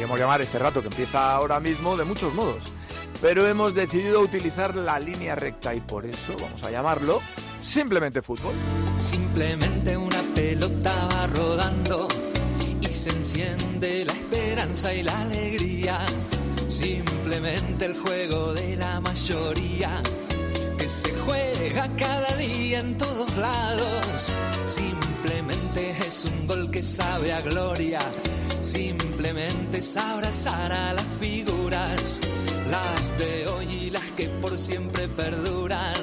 podríamos llamar este rato que empieza ahora mismo de muchos modos, pero hemos decidido utilizar la línea recta y por eso vamos a llamarlo simplemente fútbol. Simplemente una pelota va rodando y se enciende la esperanza y la alegría. Simplemente el juego de la mayoría que se juega cada día en todos lados. Simplemente es un gol que sabe a gloria. Simplemente es abrazar a las figuras, las de hoy y las que por siempre perduran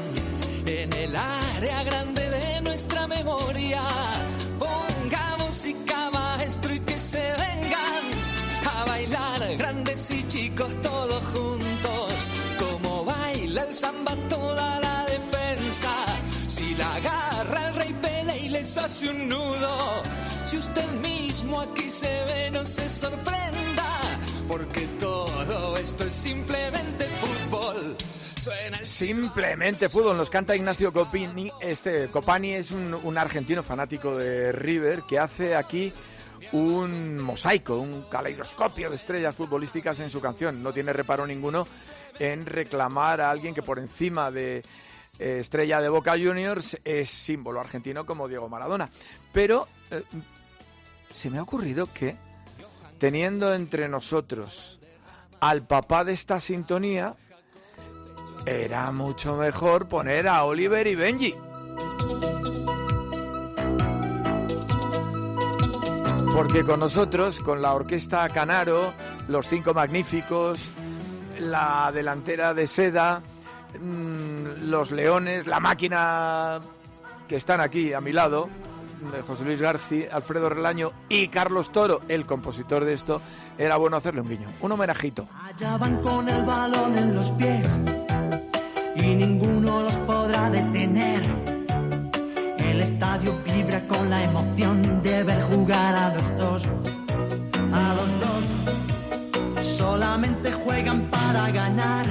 en el área grande de nuestra memoria. Ponga música, maestro, y que se vengan a bailar grandes y chicos todos juntos, como baila el samba toda la defensa. Si la agarra el Rey Pelé y les hace un nudo, si usted mismo aquí se ve, no se sorprenda, porque todo esto es simplemente fútbol. Simplemente fútbol, nos canta Ignacio Copani. Copani es un argentino fanático de River que hace aquí un mosaico, un caleidoscopio de estrellas futbolísticas en su canción. No tiene reparo ninguno en reclamar a alguien que por encima de estrella de Boca Juniors es símbolo argentino como Diego Maradona. Pero se me ha ocurrido que, teniendo entre nosotros al papá de esta sintonía, era mucho mejor poner a Oliver y Benji. Porque con nosotros, con la Orquesta Canaro, los Cinco Magníficos, la delantera de Seda, los Leones, la Máquina, que están aquí a mi lado, José Luis García, Alfredo Relaño y Carlos Toro, el compositor de esto, era bueno hacerle un guiño, un homenajito. Allá van con el balón en los pies y ninguno los podrá detener. El estadio vibra con la emoción de ver jugar a los dos. A los dos solamente juegan para ganar,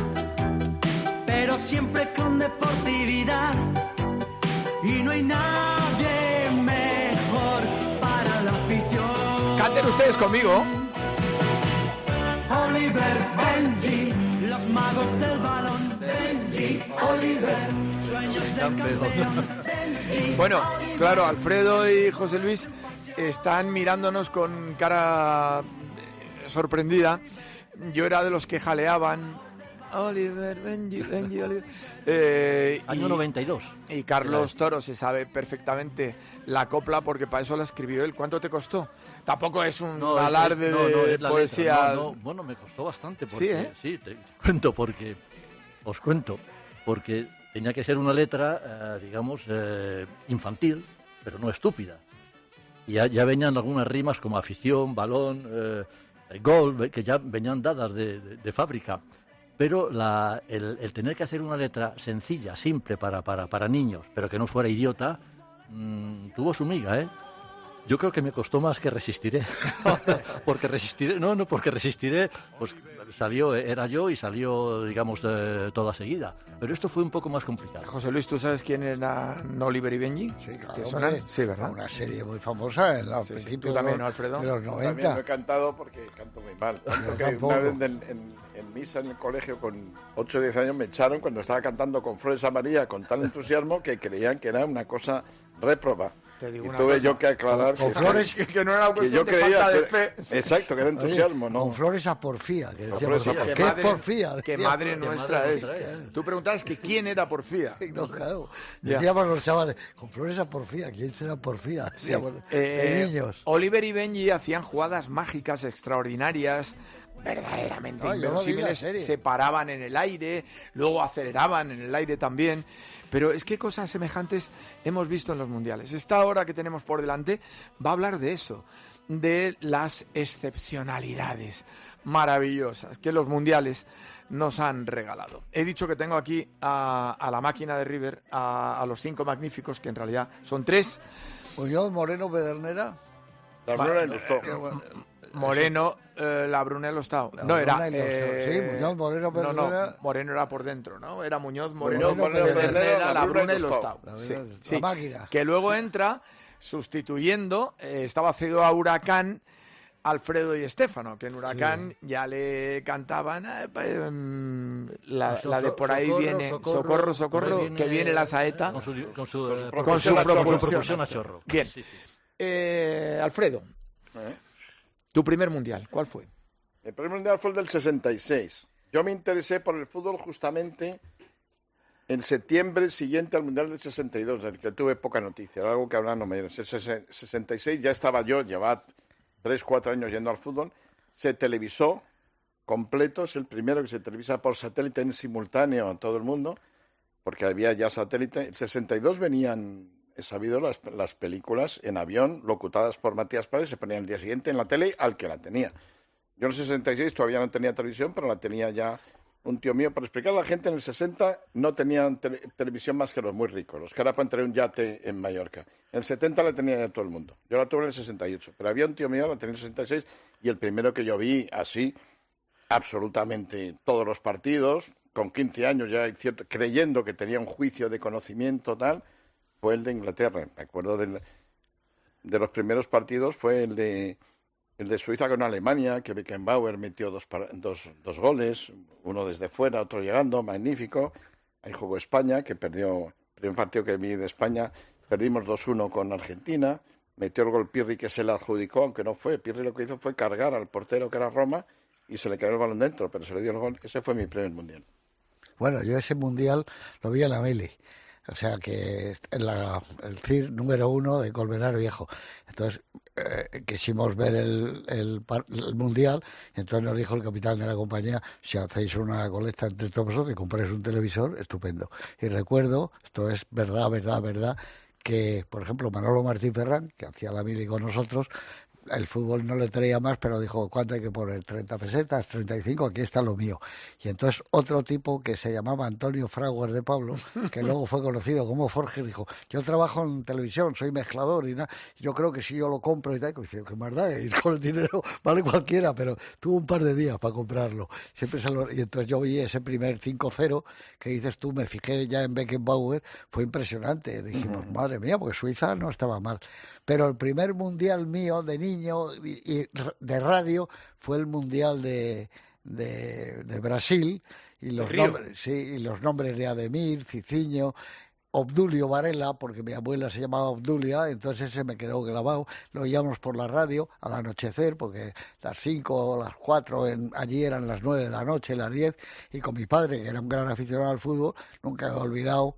pero siempre con deportividad. Y no hay nadie mejor para la afición. Canten ustedes conmigo. Oliver, Benji, los magos del balón. Benji, Oliver, sueños de campeón. Benji, bueno, claro, Alfredo y José Luis están mirándonos con cara sorprendida. Yo era de los que jaleaban Oliver, Benji, Oliver. Año 92. Y Carlos Toro se sabe perfectamente la copla porque para eso la escribió él. ¿Cuánto te costó? Tampoco es un alarde de poesía. Bueno, me costó bastante. Porque, sí, te cuento porque... Os cuento, porque tenía que ser una letra, digamos, infantil, pero no estúpida. Y ya venían algunas rimas como afición, balón, gol, que ya venían dadas de fábrica. Pero el tener que hacer una letra sencilla, simple para niños, pero que no fuera idiota, tuvo su miga, ¿eh? Yo creo que me costó más que Resistiré. Porque Resistiré, pues era yo y salió, digamos, toda seguida. Pero esto fue un poco más complicado. José Luis, ¿tú sabes quién era Oliver y Benji? Sí, claro. ¿Te suenan? Sí, ¿verdad? Una serie muy famosa en los principios también, ¿no, Alfredo? de los 90. También lo he cantado porque canto muy mal. Tanto que una vez en misa en el colegio con 8 o 10 años me echaron cuando estaba cantando con Flores a María con tal entusiasmo que creían que era una cosa réproba. Y tuve yo que aclarar con flores que no era una cuestión yo de falta de fe. Exacto, que era entusiasmo. Oye, ¿no? Con flores a porfía. Que decíamos, ¿Qué es porfía? Qué madre nuestra es. Tú preguntabas que quién era Porfía. No, claro. Decíamos los chavales, con flores a porfía. ¿Quién será porfía? Decíamos, de niños. Oliver y Benji hacían jugadas mágicas extraordinarias, verdaderamente inverosímiles. Se paraban en el aire, luego aceleraban en el aire también. Pero es que cosas semejantes hemos visto en los mundiales. Esta hora que tenemos por delante va a hablar de eso, de las excepcionalidades maravillosas que los mundiales nos han regalado. He dicho que tengo aquí a la máquina de River, a los Cinco Magníficos, que en realidad son 3. Muñoz, Moreno, Pedernera. La Bruna ilustró. Moreno, la Brunello Stau. No, era... sí, Muñoz, Moreno, Pedernera. No, Moreno era por dentro, ¿no? Era Muñoz, Moreno, Pedernera, la Brunello Stau. La máquina. Que luego entra sustituyendo, estaba cedido a Huracán, Alfredo y Estéfano, que en Huracán ya le cantaban la de por ahí viene, socorro, que viene la saeta con su proporción a chorro. Bien, Alfredo, tu primer mundial, ¿cuál fue? El primer mundial fue el del 66. Yo me interesé por el fútbol justamente en septiembre siguiente al mundial del 62, del que tuve poca noticia, algo que ahora no me... En el 66 ya estaba yo, llevaba 3-4 años yendo al fútbol, se televisó completo, es el primero que se televisa por satélite en simultáneo a todo el mundo, porque había ya satélite. En el 62 venían, he sabido, las películas en avión, locutadas por Matías Prades, se ponían el día siguiente en la tele al que la tenía. Yo en el 66 todavía no tenía televisión, pero la tenía ya un tío mío. Para explicar a la gente, en el 60 no tenían televisión más que los muy ricos, los que ahora pueden tener un yate en Mallorca. En el 70 la tenía ya todo el mundo. Yo la tuve en el 68, pero había un tío mío, la tenía en el 66, y el primero que yo vi así, absolutamente todos los partidos, con 15 años ya, creyendo que tenía un juicio de conocimiento tal, fue el de Inglaterra. Me acuerdo de los primeros partidos, fue el de Suiza con Alemania, que Beckenbauer metió dos goles, uno desde fuera, otro llegando, magnífico. Ahí jugó España, que perdió el primer partido que vi de España, perdimos 2-1 con Argentina, metió el gol Pirri, que se le adjudicó, aunque no fue. Pirri lo que hizo fue cargar al portero, que era Roma, y se le cayó el balón dentro, pero se le dio el gol. Ese fue mi primer mundial. Bueno, yo ese mundial lo vi en la Meli. O sea que el CIR número 1 de Colmenar Viejo. Entonces quisimos ver el mundial, entonces nos dijo el capitán de la compañía: si hacéis una colecta entre todos vosotros y compráis un televisor, estupendo. Y recuerdo, esto es verdad, que por ejemplo Manolo Martín Ferrán, que hacía la mili con nosotros, el fútbol no le traía más, pero dijo: ¿cuánto hay que poner? 30 pesetas, 35, aquí está lo mío. Y entonces otro tipo que se llamaba Antonio Fraguas de Pablo, que luego fue conocido como Forge, dijo: yo trabajo en televisión, soy mezclador y nada, yo creo que si yo lo compro y tal, y dice: qué más da, ir con el dinero vale cualquiera, pero tuvo un par de días para comprarlo. Y entonces yo vi ese primer 5-0 que dices tú, me fijé ya en Beckenbauer, fue impresionante. Dijimos, madre mía, porque Suiza no estaba mal. Pero el primer mundial mío de niño y de radio fue el mundial de Brasil, y los nombres de Ademir, Cicinho, Obdulio Varela, porque mi abuela se llamaba Obdulia, entonces ese me quedó grabado. Lo oíamos por la radio al anochecer, porque las 5 o las 4 allí eran las 9 de la noche, las 10, y con mi padre, que era un gran aficionado al fútbol, nunca he olvidado.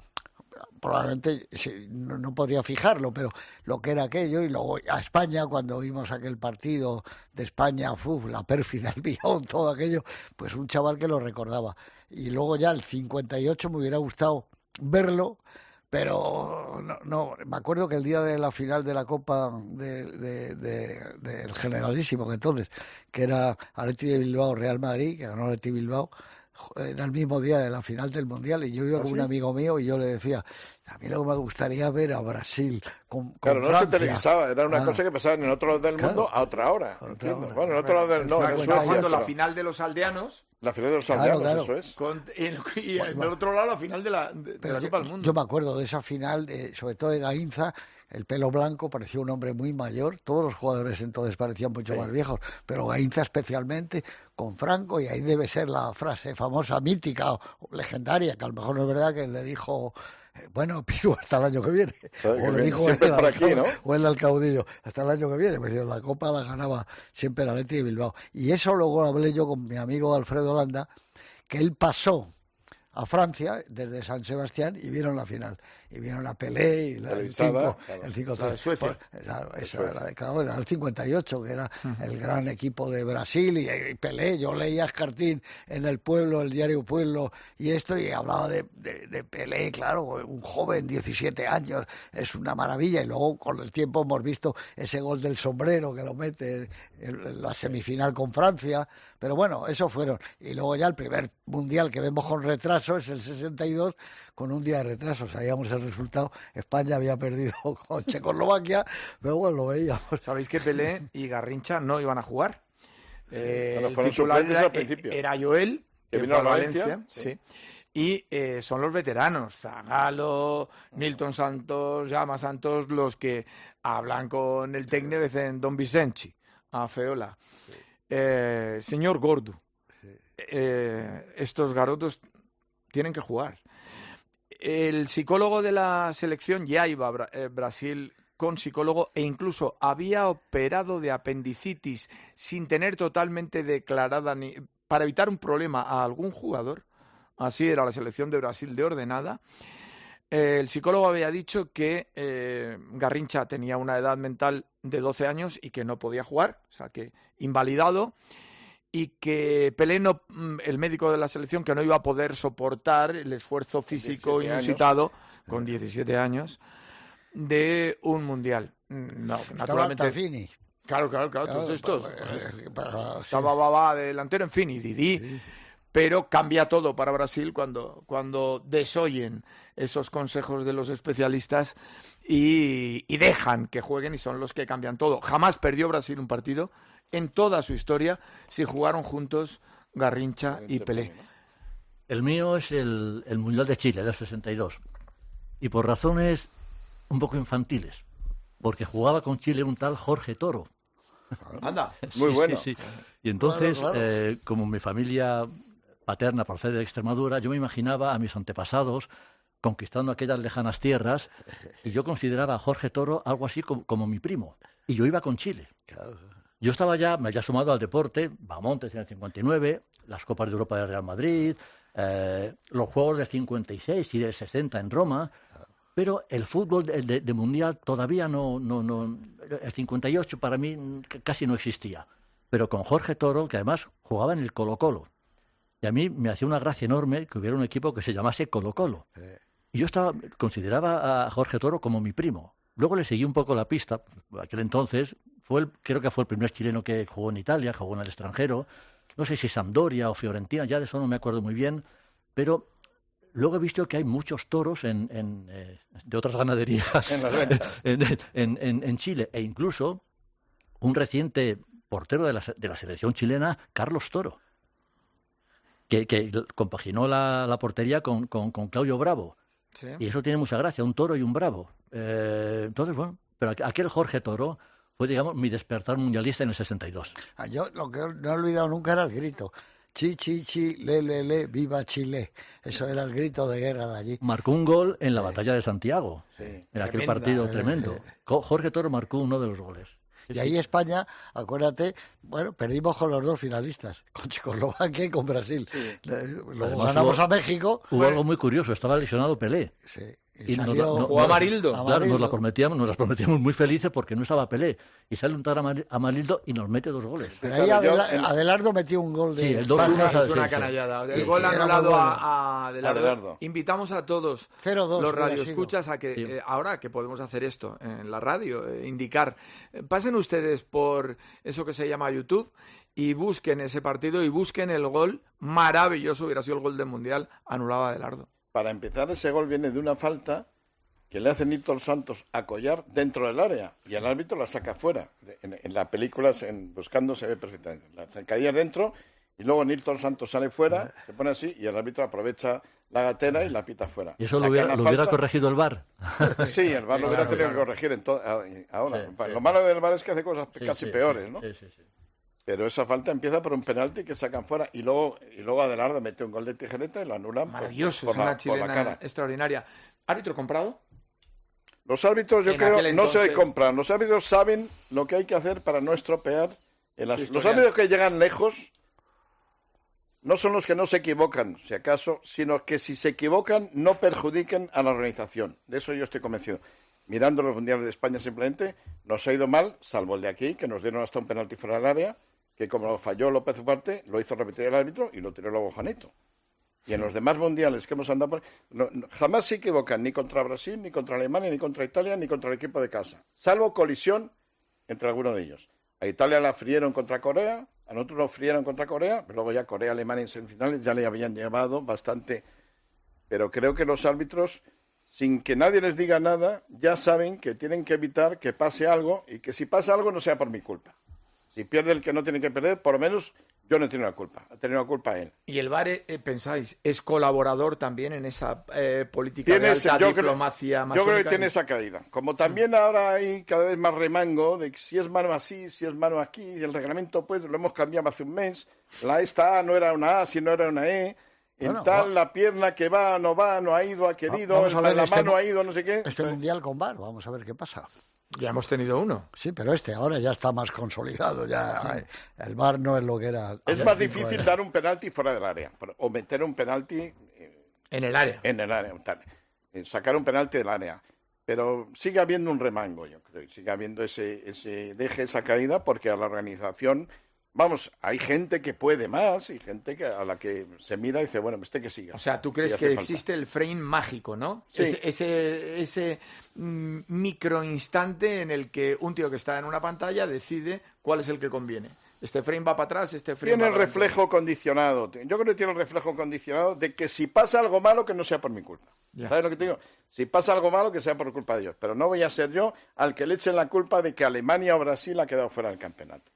Probablemente no podría fijarlo, pero lo que era aquello. Y luego a España, cuando vimos aquel partido de España, la pérfida, el Billón, todo aquello, pues un chaval que lo recordaba. Y luego ya el 58 me hubiera gustado verlo, pero no me acuerdo que el día de la final de la Copa del Generalísimo, que entonces, que era Athletic de Bilbao, Real Madrid, que ganó Athletic Bilbao, era el mismo día de la final del Mundial, y yo iba con un amigo mío y yo le decía: a mí lo que me gustaría ver a Brasil con claro, no Francia. Se televisaba, era una cosa que pasaba en el otro lado del mundo a otra hora. Bueno, en el otro lado del mundo. Estaba jugando la final de los aldeanos. La final de los aldeanos, claro. Eso es. Y del otro lado la final de la Copa del Mundo. Yo me acuerdo de esa final, sobre todo de Gainza. El pelo blanco, parecía un hombre muy mayor. Todos los jugadores entonces parecían mucho más viejos, pero Gainza especialmente, con Franco, y ahí debe ser la frase famosa, mítica o legendaria, que a lo mejor no es verdad, que le dijo: bueno, Piru, hasta el año que viene. O le dijo el alcaudillo: hasta el año que viene. Pues la Copa la ganaba siempre el Athletic de Bilbao. Y eso luego hablé yo con mi amigo Alfredo Landa, que él pasó a Francia desde San Sebastián y vieron la final. Y vieron a Pelé y el 5-3. de Suecia. Eso era era el 58, que era el gran equipo de Brasil, y Pelé. Yo leía Escartín en El Pueblo, el diario Pueblo, y hablaba de Pelé, claro, un joven, 17 años, es una maravilla. Y luego con el tiempo hemos visto ese gol del sombrero que lo mete en la semifinal con Francia. Pero bueno, esos fueron. Y luego ya el primer mundial que vemos con retraso es el 62, con un día de retraso. Sabíamos el resultado. España había perdido con Checoslovaquia, pero bueno, lo veíamos. ¿Sabéis que Pelé y Garrincha no iban a jugar? Fueron suplentes al principio. Era Joel, que vino a Valencia. Sí. Y son los veteranos, Zagallo, Nilton Santos, Llama Santos, los que hablan con el técnico y dicen Don Vicente. a Feola. Señor Gordo, estos garotos tienen que jugar. El psicólogo de la selección ya iba a Brasil con psicólogo e incluso había operado de apendicitis sin tener totalmente declarada para evitar un problema a algún jugador. Así era la selección de Brasil de ordenada. El psicólogo había dicho que Garrincha tenía una edad mental de 12 años y que no podía jugar, o sea que invalidado, y que Pelé, el médico de la selección, que no iba a poder soportar el esfuerzo físico inusitado con 17 años de un mundial. No, naturalmente. Tafini. Claro, todos estos. Estaba Babá de delantero, en fin, y Didi. Sí. Pero cambia todo para Brasil cuando desoyen esos consejos de los especialistas y dejan que jueguen, y son los que cambian todo. Jamás perdió Brasil un partido en toda su historia si jugaron juntos Garrincha y Pelé. El mío es el Mundial de Chile del 62, y por razones un poco infantiles, porque jugaba con Chile un tal Jorge Toro. Anda, muy bueno. Sí. Y entonces, claro. como mi familia paterna procede de Extremadura, yo me imaginaba a mis antepasados conquistando aquellas lejanas tierras, y yo consideraba a Jorge Toro algo así como mi primo, y yo iba con Chile. Claro. Yo me había sumado al deporte, Bamontes en el 59, las Copas de Europa del Real Madrid, los Juegos del 56 y del 60 en Roma, pero el fútbol de Mundial todavía no, el 58 para mí casi no existía. Pero con Jorge Toro, que además jugaba en el Colo-Colo, y a mí me hacía una gracia enorme que hubiera un equipo que se llamase Colo-Colo. Y yo consideraba a Jorge Toro como mi primo. Luego le seguí un poco la pista. Aquel entonces creo que fue el primer chileno que jugó en Italia, jugó en el extranjero. No sé si Sampdoria o Fiorentina, ya de eso no me acuerdo muy bien. Pero luego he visto que hay muchos toros de otras ganaderías en Chile. E incluso un reciente portero de la selección chilena, Carlos Toro, que compaginó la portería con Claudio Bravo. Sí. Y eso tiene mucha gracia, un toro y un bravo. Entonces, bueno, pero aquel Jorge Toro fue, digamos, mi despertar mundialista en el 62. Yo lo que no he olvidado nunca era el grito. Chi, chi, chi, le, viva Chile. Eso era el grito de guerra de allí. Marcó un gol en la batalla de Santiago, en aquel partido tremendo. Jorge Toro marcó uno de los goles. Y ahí España, acuérdate, bueno, perdimos con los dos finalistas, con Checoslovaquia y con Brasil. Sí. Luego además ganamos a México. Hubo algo muy curioso, estaba lesionado Pelé. Sí. Y jugó Amarildo. Claro, nos las prometíamos muy felices porque no estaba Pelé. Y sale un tal Amarildo y nos mete 2 goles. Pero ahí Adelardo metió un gol de... Sí, el 2-1 es una canallada. El gol anulado a Adelardo. Invitamos a todos 0-2, los radioescuchas a que ahora que podemos hacer esto en la radio, indicar, pasen ustedes por eso que se llama YouTube y busquen ese partido y busquen el gol maravilloso, hubiera sido el gol del Mundial, anulado a Adelardo. Para empezar, ese gol viene de una falta que le hace Nilton Santos a Collar dentro del área y el árbitro la saca fuera. En la película, Buscando, se ve perfectamente. La zancadilla dentro y luego Nilton Santos sale fuera, se pone así y el árbitro aprovecha la gatera y la pita fuera. ¿Y eso lo hubiera corregido el VAR? Sí, el VAR lo hubiera tenido que corregir ahora. Sí. Lo malo del VAR es que hace cosas casi peores, ¿no? Sí. Pero esa falta empieza por un penalti que sacan fuera y luego Adelardo mete un gol de tijereta y lo anulan. Maravilloso, es una chilena extraordinaria. ¿Árbitro comprado? Los árbitros, yo creo, no se compran. Los árbitros saben lo que hay que hacer para no estropear los árbitros que llegan lejos no son los que no se equivocan, si acaso, sino que si se equivocan no perjudiquen a la organización. De eso yo estoy convencido. Mirando los mundiales de España simplemente, nos ha ido mal, salvo el de aquí, que nos dieron hasta un penalti fuera del área, que como lo falló López Ugarte, lo hizo repetir el árbitro y lo tiró luego Juanito. Y en los demás mundiales que hemos andado jamás se equivocan, ni contra Brasil, ni contra Alemania, ni contra Italia, ni contra el equipo de casa. Salvo colisión entre algunos de ellos. A Italia la frieron contra Corea, a nosotros nos frieron contra Corea, pero luego ya Corea, Alemania en semifinales ya le habían llevado bastante. Pero creo que los árbitros, sin que nadie les diga nada, ya saben que tienen que evitar que pase algo y que si pasa algo no sea por mi culpa. Si pierde el que no tiene que perder, por lo menos Yo no he tenido la culpa, ha tenido la culpa él. ¿Y el VAR, pensáis, es colaborador también en esa política de alta diplomacia masónica? Yo creo que tiene esa caída. Como también ahora hay cada vez más remango de que si es mano así, si es mano aquí, y el reglamento pues lo hemos cambiado hace un mes, esta A no era una A, sino era una E, la pierna que va, no ha ido, ha querido, la mano ha ido, no sé qué. Este mundial con VAR, vamos a ver qué pasa. Ya hemos tenido uno. Sí, pero ahora ya está más consolidado. Ya el VAR no es lo que era. Es más difícil dar un penalti fuera del área o meter un penalti en el área. Sacar un penalti del área. Pero sigue habiendo un remango, yo creo. Sigue habiendo esa caída, porque a la organización, hay gente que puede más y gente a la que se mira y dice, bueno, que siga. O sea, ¿tú crees que existe el frame mágico, no? Sí. Ese microinstante en el que un tío que está en una pantalla decide cuál es el que conviene. Este frame va para atrás, este frame tiene va para el reflejo condicionado. Yo creo que tiene el reflejo condicionado de que si pasa algo malo, que no sea por mi culpa. Ya. ¿Sabes lo que te digo? Si pasa algo malo, que sea por culpa de ellos. Pero no voy a ser yo al que le echen la culpa de que Alemania o Brasil ha quedado fuera del campeonato.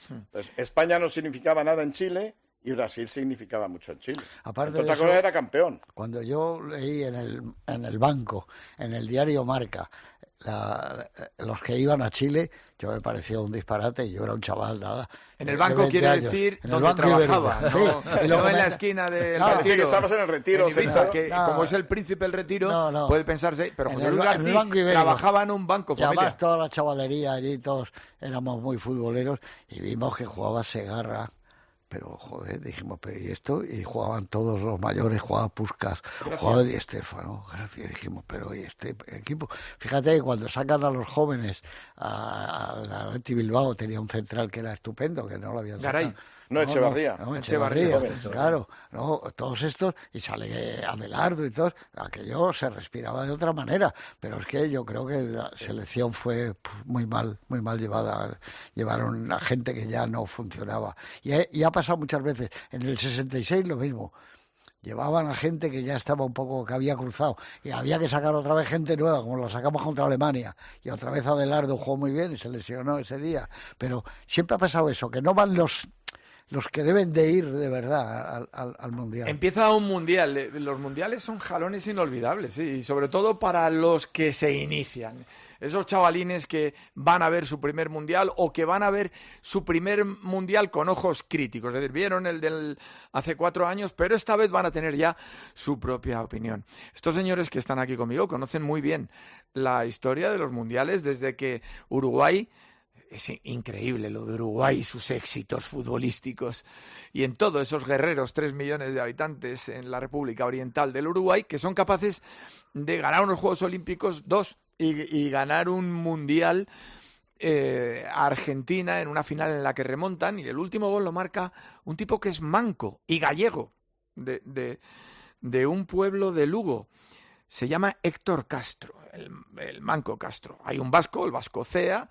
Entonces, España no significaba nada en Chile y Brasil significaba mucho en Chile. Aparte de eso, era campeón. Cuando yo leí en el banco, en el diario Marca, los que iban a Chile, yo me pareció un disparate y yo era un chaval, nada. En el banco quiere decir donde trabajaba, no en la esquina del retiro. Que estabas en el retiro. En Ibiza, como es el príncipe del retiro, puede pensarse, pero José Luis García trabajaba en un banco familiar. Y además toda la chavalería allí, todos éramos muy futboleros y vimos que jugaba Segarra. Pero, joder, dijimos, pero ¿y esto? Y jugaban todos los mayores, jugaba Puskás, jugaba Di Stéfano, gracias. Dijimos, pero ¿y este equipo? Fíjate que cuando sacan a los jóvenes al Athletic Bilbao, tenía un central que era estupendo, que no lo habían sacado. Garay. Echevarría. Echevarría, claro. Todos estos, y sale Adelardo y todos, aquello se respiraba de otra manera. Pero es que yo creo que la selección fue muy mal llevada. Llevaron a gente que ya no funcionaba. Y ha pasado muchas veces. En el 66 lo mismo. Llevaban a gente que ya estaba un poco, que había cruzado. Y había que sacar otra vez gente nueva, como la sacamos contra Alemania. Y otra vez Adelardo jugó muy bien y se lesionó ese día. Pero siempre ha pasado eso, que no van los que deben de ir de verdad al Mundial. Empieza un Mundial. Los Mundiales son jalones inolvidables, ¿sí? Y sobre todo para los que se inician. Esos chavalines que van a ver su primer Mundial o que van a ver su primer Mundial con ojos críticos. Es decir, vieron el del hace 4 años, pero esta vez van a tener ya su propia opinión. Estos señores que están aquí conmigo conocen muy bien la historia de los Mundiales desde que Uruguay... Es increíble lo de Uruguay y sus éxitos futbolísticos. Y en todos esos guerreros, 3 millones de habitantes en la República Oriental del Uruguay, que son capaces de ganar unos Juegos Olímpicos, 2, y ganar un Mundial a Argentina en una final en la que remontan. Y el último gol lo marca un tipo que es manco y gallego, de un pueblo de Lugo. Se llama Héctor Castro, el manco Castro. Hay un vasco, el Vasco Cea,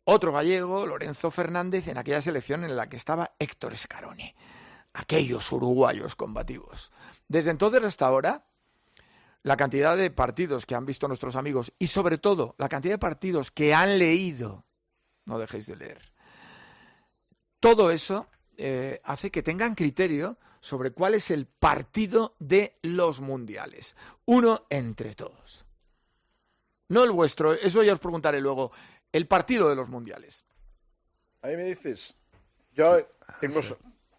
otro gallego, Lorenzo Fernández, en aquella selección en la que estaba Héctor Scaroni. Aquellos uruguayos combativos. Desde entonces hasta ahora, la cantidad de partidos que han visto nuestros amigos y sobre todo la cantidad de partidos que han leído, no dejéis de leer, todo eso hace que tengan criterio sobre cuál es el partido de los mundiales. Uno entre todos. No el vuestro, eso ya os preguntaré luego. El partido de los mundiales. Ahí me dices, yo tengo,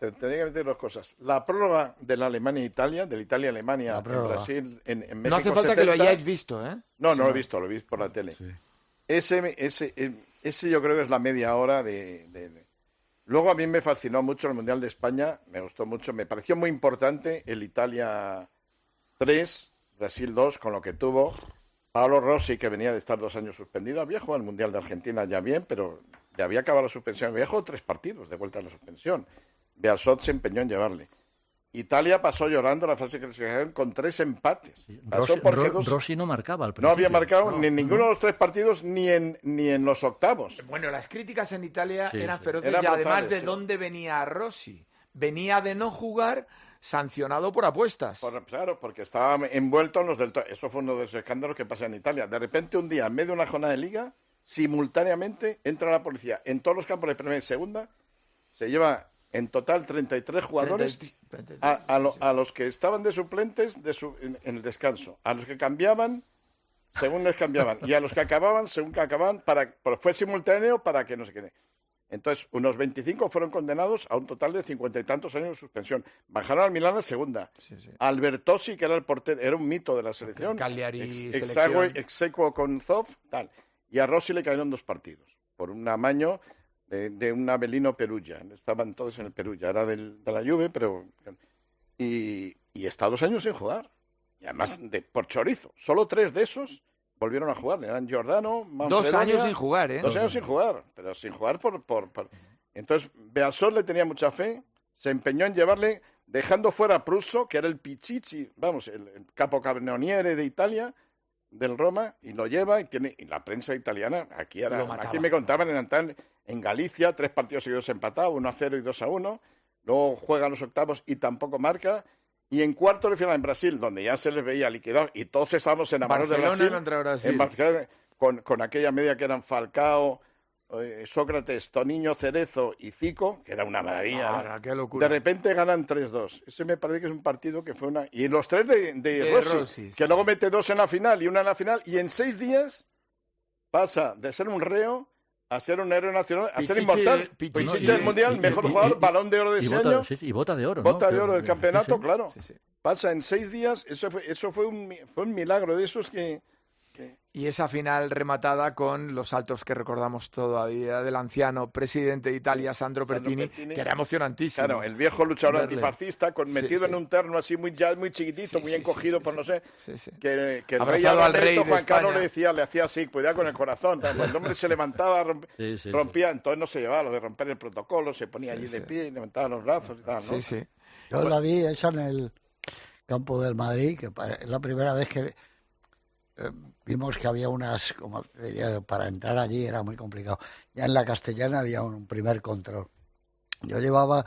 te tenía que meter 2 cosas. La prórroga de la Alemania-Italia, del Italia-Alemania en Brasil, en México. No hace falta 70. Que lo hayáis visto, ¿eh? No, no lo he visto, lo vi por la tele. Sí. Ese yo creo que es la media hora de... Luego a mí me fascinó mucho el Mundial de España, me gustó mucho, me pareció muy importante el Italia 3, Brasil 2, con lo que tuvo... Paolo Rossi, que venía de estar 2 años suspendido, había jugado el Mundial de Argentina ya bien, pero ya había acabado la suspensión. Había jugado 3 partidos de vuelta a la suspensión. Bearzot se empeñó en llevarle. Italia pasó llorando la fase de clasificación con 3 empates. Sí. Rossi no marcaba al principio. No había marcado ni en ninguno de los 3 partidos ni en los octavos. Bueno, las críticas en Italia eran feroces y además de dónde venía Rossi. Venía de no jugar... sancionado por apuestas. Claro, porque estaba envuelto en los del... Eso fue uno de los escándalos que pasa en Italia. De repente, un día, en medio de una jornada de liga, simultáneamente entra la policía en todos los campos de primera y segunda, se lleva En total, 33 jugadores a los que estaban de suplentes en el descanso, a los que cambiaban según les cambiaban, y a los que acababan según que acababan, fue simultáneo para que no se quede. Entonces, unos 25 fueron condenados a un total de 50 y tantos años de suspensión. Bajaron al Milán a segunda. Sí. Albertosi, que era el portero, era un mito de la selección. Cagliari, exequo con Zoff, tal. Y a Rossi le cayeron 2 partidos, por un amaño de un Avelino Perugia. Estaban todos en el Perugia, era de la Juve, pero... Y está 2 años sin jugar. Y además, por chorizo. Solo 3 de esos volvieron a jugar. Eran Giordano, Manfredonia. 2 años sin jugar, ¿eh? 2 años sin jugar, pero sin jugar por... Entonces, Beasol le tenía mucha fe, se empeñó en llevarle, dejando fuera a Prusso, que era el Pichichi, vamos, el capocannoniere de Italia, del Roma, y lo lleva, y la prensa italiana, aquí me contaban en Galicia, 3 partidos seguidos empatados, 1-0 y 2-1, luego juegan los octavos y tampoco marca, y en cuartos de final en Brasil, donde ya se les veía liquidado, y todos estábamos enamorados de Brasil, en Barcelona, con aquella media que eran Falcao, Sócrates, Toniño, Cerezo y Zico, que era una maravilla. Qué locura. De repente ganan 3-2. Ese me parece que es un partido que fue una... Y los 3 de Rossi, que luego mete 2 en la final y 1 en la final, y en 6 días pasa de ser un reo a ser un héroe nacional, a ser inmortal. Pichichi del Mundial, mejor jugador, Balón de Oro de ese año. Y bota de oro. Bota de oro del campeonato, claro. Sí. Pasa en 6 días, eso fue un milagro de esos que... Y esa final rematada con los saltos que recordamos todavía del anciano presidente de Italia, Sandro Pertini, que era emocionantísimo. Claro, el viejo luchador antifascista, metido en un terno así muy chiquitito, muy encogido, por no sé, que el rey Alberto Juan Carlos le hacía así, cuidado con el corazón. Cuando el hombre se levantaba, rompía, entonces no se llevaba lo de romper el protocolo, se ponía allí de pie y levantaba los brazos y tal, ¿no? Yo la vi esa en el campo del Madrid, que es la primera vez que... vimos que había unas, como diría, para entrar allí era muy complicado. Ya en la Castellana había un primer control. Yo llevaba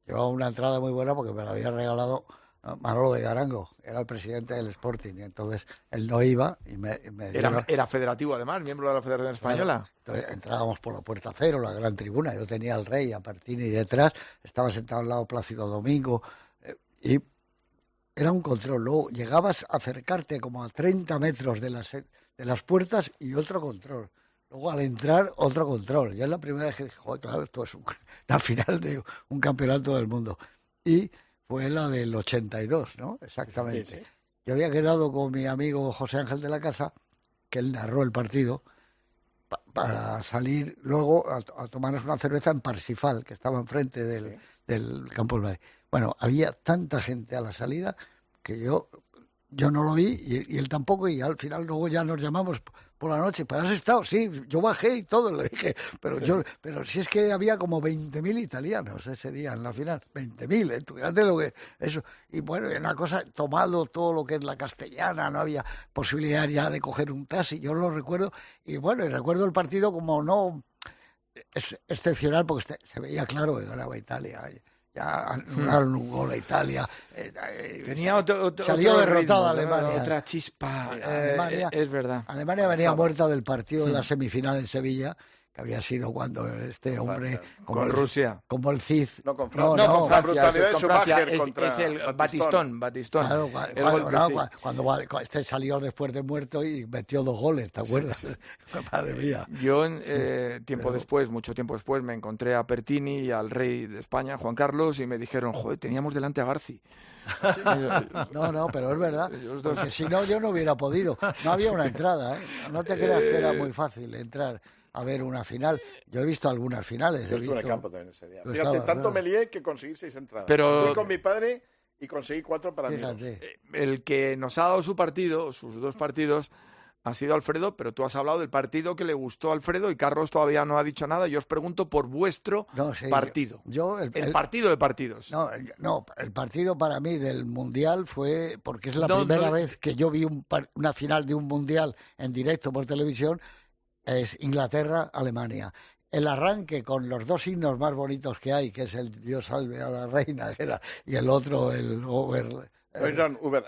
una entrada muy buena porque me la había regalado Manolo de Garango, era el presidente del Sporting, y entonces él no iba y me dieron... Era federativo además, miembro de la Federación Española. Entonces entrábamos por la puerta cero, la gran tribuna, yo tenía al rey, a Pertini detrás, estaba sentado al lado Plácido Domingo, y era un control. Luego llegabas a acercarte como a 30 metros de las puertas y otro control. Luego al entrar, otro control. Ya es la primera vez que dije, joder, claro, esto es la final de un campeonato del mundo. Y fue la del 82, ¿no? Exactamente. Sí. Yo había quedado con mi amigo José Ángel de la Casa, que él narró el partido, para salir luego a tomarnos una cerveza en Parsifal, que estaba enfrente del campo del Madrid. Bueno, había tanta gente a la salida que yo no lo vi y él tampoco, y al final luego ya nos llamamos por la noche. ¿Pero has estado? Sí, yo bajé y todo, le dije. Pero si es que había como 20.000 italianos ese día en la final. 20.000, fíjate lo que... Eso. Y bueno, una cosa, tomado todo lo que es la Castellana, no había posibilidad ya de coger un taxi, yo lo recuerdo. Y bueno, y recuerdo el partido como no excepcional, porque se veía claro que ganaba Italia. Ya anularon un gol aItalia. Tenía salió derrotada Alemania. Otra chispa. Alemania, es verdad. Alemania venía muerta del partido de la semifinal en Sevilla, que había sido cuando este hombre... Con Rusia. Como el Cid. No, con Francia. No, con la brutalidad de Schumacher es el Batistón. Claro, cuando este salió después de muerto y metió 2 goles, ¿te acuerdas? Sí. Madre mía. Yo, mucho tiempo después, me encontré a Pertini y al rey de España, Juan Carlos, y me dijeron, joder, teníamos delante a Garci. No, pero es verdad, porque si no, yo no hubiera podido. No había una entrada, ¿eh? No te creas que era muy fácil entrar a ver una final. Yo he visto algunas finales. Yo estuve en el campo también ese día. Fíjate, tanto me lié que conseguí 6 entradas. Pero... Fui con mi padre y conseguí 4 para mí. El que nos ha dado sus 2 partidos, ha sido Alfredo, pero tú has hablado del partido que le gustó a Alfredo y Carlos todavía no ha dicho nada. Yo os pregunto por vuestro partido. El partido de partidos. No, el partido para mí del Mundial fue, porque es la primera vez que yo vi una final de un Mundial en directo por televisión, es Inglaterra-Alemania. El arranque con los 2 himnos más bonitos que hay, que es el Dios salve a la reina, y el otro, el Über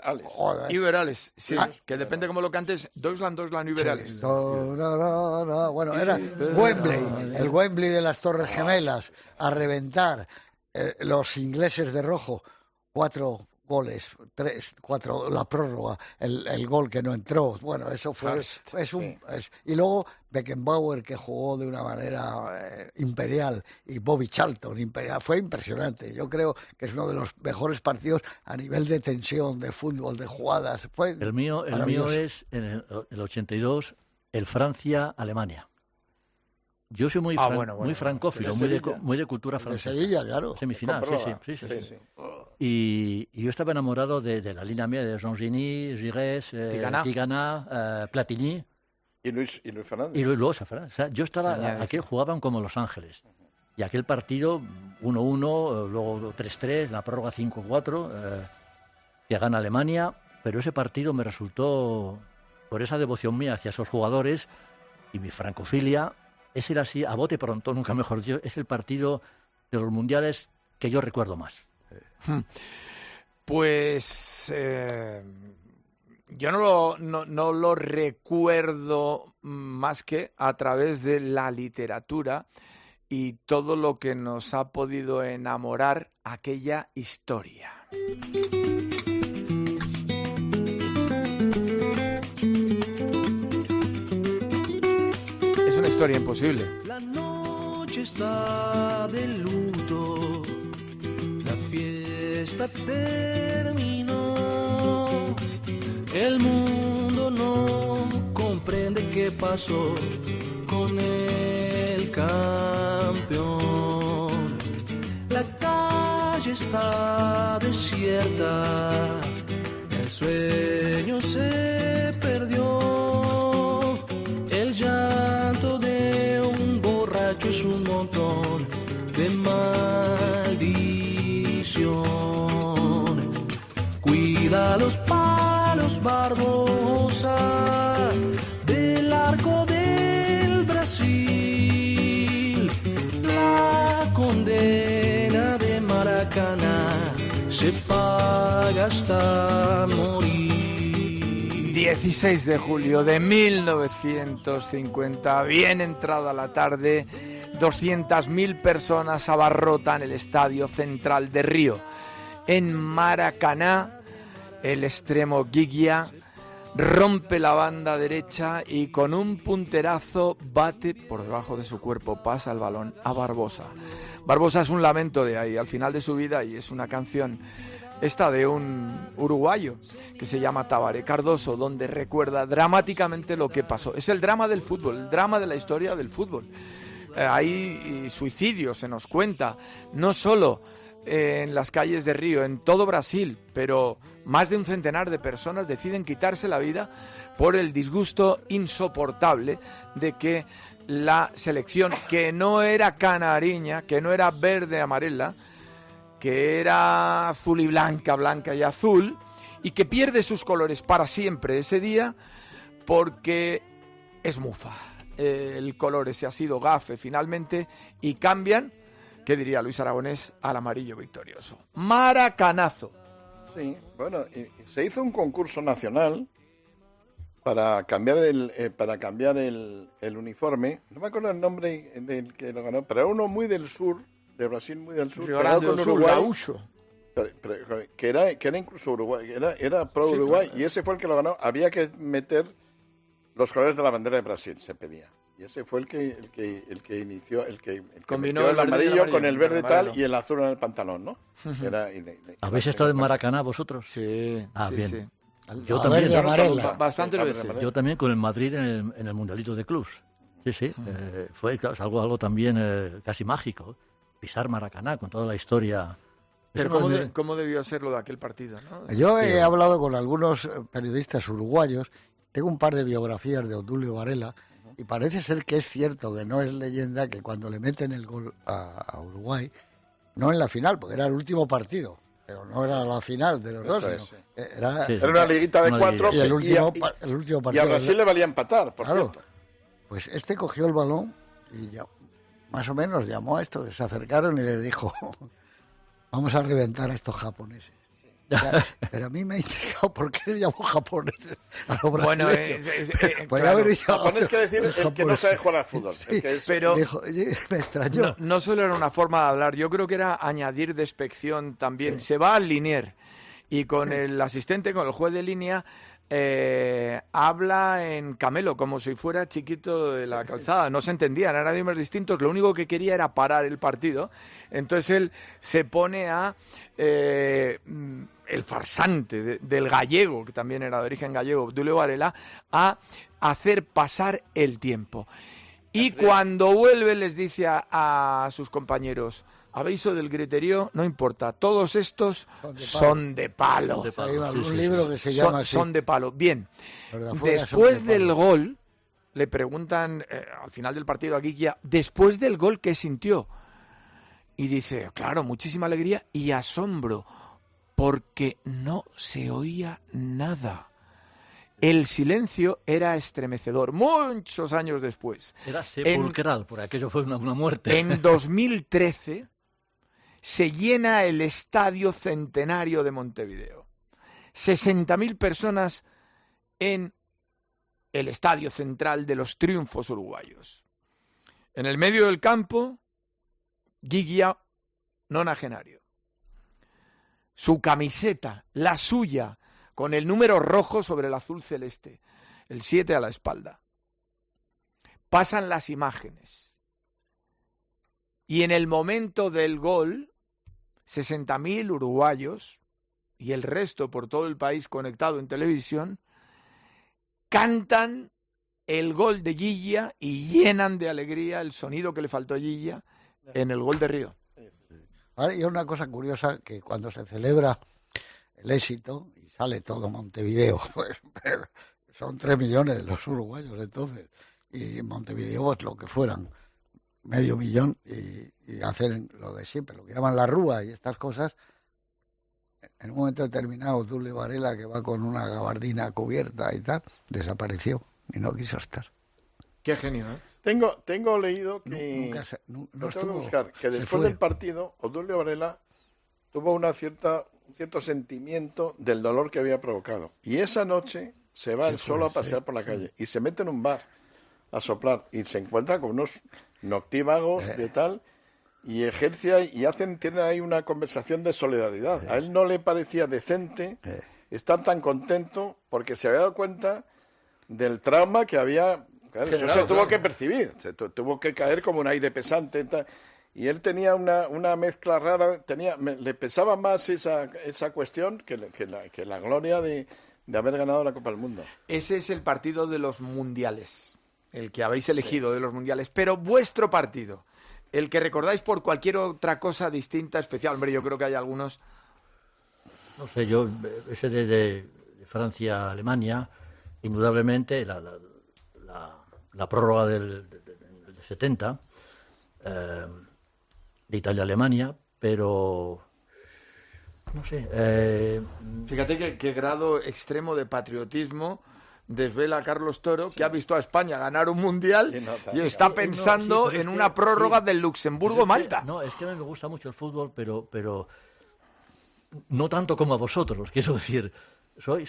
alles. Über alles, sí, que depende cómo lo cantes, Deutschland, Über alles. Sí. Bueno, era Wembley, el Wembley de las Torres Gemelas, a reventar. los ingleses de rojo, 4 goles, 4, la prórroga, el gol que no entró, bueno, eso fue... y luego Beckenbauer, que jugó de una manera imperial, y Bobby Charlton, imperial, fue impresionante. Yo creo que es uno de los mejores partidos a nivel de tensión, de fútbol, de jugadas. El mío es, en el 82, el Francia-Alemania. Yo soy muy francófilo, muy de cultura francesa. De Sevilla, claro. Semifinal, sí. Y yo estaba enamorado de la línea media de Jean Geny, Giresse, Tigana, Platini. Y Luis Fernández. Y Luis Fernández. O sea, yo estaba... Aquí jugaban como Los Ángeles. Y aquel partido, 1-1, luego 3-3, la prórroga 5-4, que gana Alemania. Pero ese partido me resultó, por esa devoción mía hacia esos jugadores y mi francofilia... Ese era así, a bote pronto, nunca mejor dicho, es el partido de los mundiales que yo recuerdo más. Pues yo no lo recuerdo más que a través de la literatura y todo lo que nos ha podido enamorar aquella historia. Historia imposible. La noche está de luto, la fiesta terminó, el mundo no comprende qué pasó con el campeón. La calle está desierta, el sueño se perdió, el llanto de un borracho es un montón de maldición. Cuida los palos, Barbosa, del arco del Brasil. La condena de Maracaná se paga hasta morir. 16 de julio de 1950, bien entrada la tarde, 200.000 personas abarrotan el Estadio Central de Río. En Maracaná, el extremo Guiglia rompe la banda derecha y con un punterazo bate por debajo de su cuerpo, pasa el balón a Barbosa. Barbosa es un lamento de ahí, al final de su vida, y es una canción esta de un uruguayo que se llama Tabaré Cardoso, donde recuerda dramáticamente lo que pasó. Es el drama del fútbol, el drama de la historia del fútbol. Hay suicidios, se nos cuenta, no solo en las calles de Río, en todo Brasil, pero más de un centenar de personas deciden quitarse la vida por el disgusto insoportable de que la selección, que no era canariña, que no era verde amarela, que era azul y blanca, blanca y azul, y que pierde sus colores para siempre ese día porque es mufa. El color ese ha sido gafe finalmente y cambian, ¿qué diría Luis Aragonés?, al amarillo victorioso. Maracanazo. Sí, bueno, se hizo un concurso nacional para cambiar el uniforme. No me acuerdo el nombre del que lo ganó, pero era uno muy del sur, de Brasil, muy del sur, Río Grande do Sul, gaúcho, que era incluso Uruguay, era pro Uruguay, y ese fue el que lo ganó. Había que meter los colores de la bandera de Brasil, se pedía, y ese fue el que inició, el que combinó el amarillo con el verde tal y el azul en el pantalón, ¿no? ¿Habéis estado en Maracaná vosotros? Sí. Bien. Sí. Yo también, bastante veces. Yo también con el Madrid en el Mundialito de Clubs. Sí. Fue algo también casi mágico. Pisar Maracaná con toda la historia. Pero ¿cómo debió ser lo de aquel partido, ¿no? Yo he hablado con algunos periodistas uruguayos. Tengo un par de biografías de Obdulio Varela y parece ser que es cierto, que no es leyenda, que cuando le meten el gol a Uruguay, no en la final, porque era el último partido, pero no era la final de los dos, era una liguita de 4 y el último partido. Y a Brasil le valía empatar, por cierto. Pues este cogió el balón y ya, más o menos llamó a estos, se acercaron y les dijo: vamos a reventar a estos japoneses. O sea, pero a mí me ha indicado por qué le llamó japonés a los Bueno, brasileños. Podría claro, haber dicho japonés que decir el que no sabe jugar al fútbol. Sí, pero dijo, oye, me extrañó. no solo era una forma de hablar, yo creo que era añadir despección también. Se va al linier y con el asistente, con el juez de línea, habla en camelo, como si fuera chiquito de la calzada. No se entendían, eran idiomas distintos. Lo único que quería era parar el partido. Entonces él se pone a el farsante del gallego, que también era de origen gallego, Obdulio Varela, a hacer pasar el tiempo. Y cuando vuelve les dice a sus compañeros: aviso del griterío, no importa, todos estos son de palo. Hay algún libro que se llama así. Son de palo. Bien, Pero de afuera después son de del palo. gol, le preguntan al final del partido a Guilla, después del gol, ¿qué sintió? Y dice, claro, muchísima alegría y asombro, porque no se oía nada. El silencio era estremecedor, muchos años después. Era sepulcral, porque aquello fue una muerte. En 2013 se llena el Estadio Centenario de Montevideo. 60.000 personas en el Estadio Central de los Triunfos uruguayos. En el medio del campo, Guiglia nonagenario. Su camiseta, la suya, con el número rojo sobre el azul celeste, el 7 a la espalda. Pasan las imágenes. Y en el momento del gol, 60.000 uruguayos y el resto por todo el país conectado en televisión, cantan el gol de Guilla y llenan de alegría el sonido que le faltó a Guilla en el gol de Río. Vale, y una cosa curiosa, que cuando se celebra el éxito y sale todo Montevideo, pues son 3 millones los uruguayos entonces, y en Montevideo pues lo que fueran, 500.000, y hacen lo de siempre, lo que llaman la rúa y estas cosas. En un momento determinado, Obdulio Varela, que va con una gabardina cubierta y tal, desapareció y no quiso estar. Qué genio, ¿eh? Tengo leído que No tengo que estuvo, buscar que se después fue. del partido Obdulio Varela tuvo un cierto sentimiento del dolor que había provocado, y esa noche se va él solo a pasear por la calle y se mete en un bar a soplar y se encuentra con unos noctívagos de tal y ejerce y tienen ahí una conversación de solidaridad. A él no le parecía decente estar tan contento porque se había dado cuenta del trauma que había. Claro, eso se tuvo que percibir, se tuvo que caer como un aire pesante. Y él tenía una mezcla rara, le pesaba más esa cuestión que la gloria de haber ganado la Copa del Mundo. Ese es el partido de los mundiales, el que habéis elegido de los mundiales. Pero vuestro partido, el que recordáis por cualquier otra cosa distinta, especial. Hombre, yo creo que hay algunos. No sé, yo, ese de Francia-Alemania, indudablemente, la prórroga del 70, de Italia-Alemania, pero no sé. Fíjate qué grado extremo de patriotismo desvela Carlos Toro, que ha visto a España ganar un mundial y está pensando en una prórroga del Luxemburgo-Malta. No, es que a mí me gusta mucho el fútbol, pero no tanto como a vosotros, quiero decir. Yo